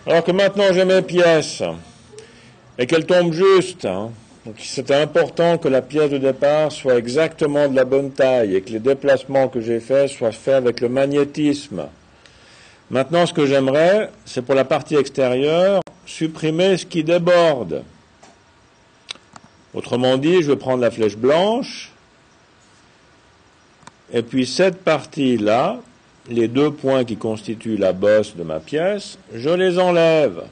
Alors que maintenant j'ai mes pièces et qu'elles tombent juste, hein. Donc c'est important que la pièce de départ soit exactement de la bonne taille et que les déplacements que j'ai faits soient faits avec le magnétisme. Maintenant, ce que j'aimerais, c'est pour la partie extérieure, supprimer ce qui déborde. Autrement dit, je vais prendre la flèche blanche, et puis cette partie-là, les deux points qui constituent la bosse de ma pièce, je les enlève.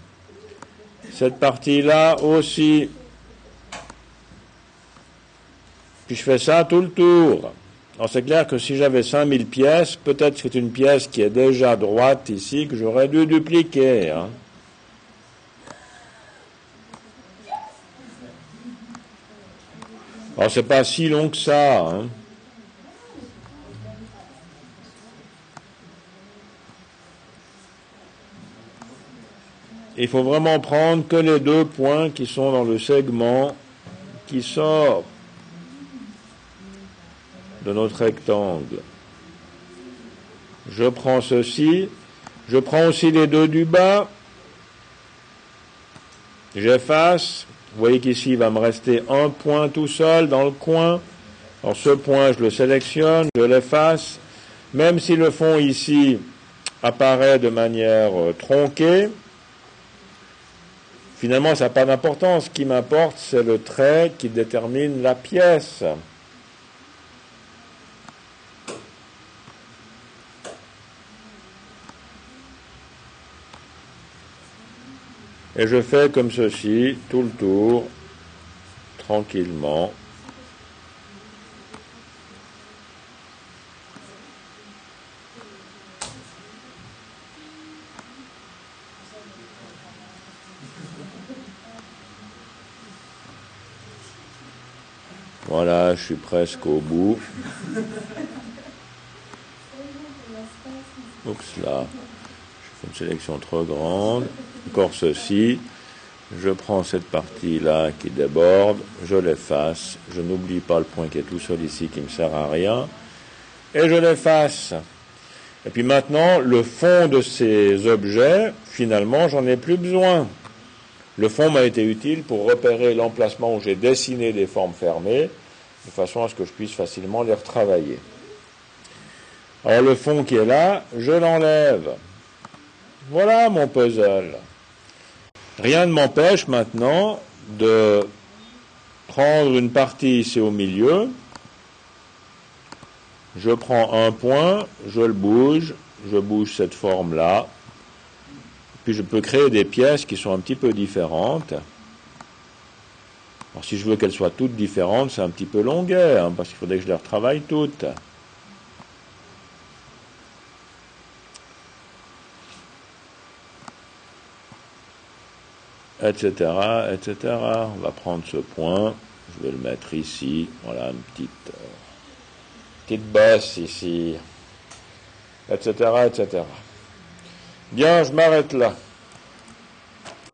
Cette partie-là aussi. Puis je fais ça tout le tour. Alors c'est clair que si j'avais 5000 pièces, peut-être que c'est une pièce qui est déjà droite ici, que j'aurais dû dupliquer, hein. Alors c'est pas si long que ça, hein. Il faut vraiment prendre que les deux points qui sont dans le segment qui sort de notre rectangle. Je prends ceci, je prends aussi les deux du bas, j'efface. Vous voyez qu'ici il va me rester un point tout seul dans le coin. Alors ce point je le sélectionne, je l'efface. Même si le fond ici apparaît de manière tronquée, finalement ça n'a pas d'importance. Ce qui m'importe c'est le trait qui détermine la pièce. Et je fais comme ceci, tout le tour, tranquillement. Voilà, je suis presque au bout. Oups, là, je fais une sélection trop grande. Encore ceci. Je prends cette partie-là qui déborde, je l'efface, je n'oublie pas le point qui est tout seul ici qui ne me sert à rien, et je l'efface. Et puis maintenant, le fond de ces objets, finalement, j'en ai plus besoin. Le fond m'a été utile pour repérer l'emplacement où j'ai dessiné des formes fermées, de façon à ce que je puisse facilement les retravailler. Alors le fond qui est là, je l'enlève. Voilà mon puzzle. Rien ne m'empêche maintenant de prendre une partie ici au milieu. Je prends un point, je bouge cette forme-là. Puis je peux créer des pièces qui sont un petit peu différentes. Alors si je veux qu'elles soient toutes différentes, c'est un petit peu longuet, hein, parce qu'il faudrait que je les retravaille toutes. Etc., etc. On va prendre ce point, je vais le mettre ici, voilà, une petite bosse ici, etc., etc. Bien, je m'arrête là.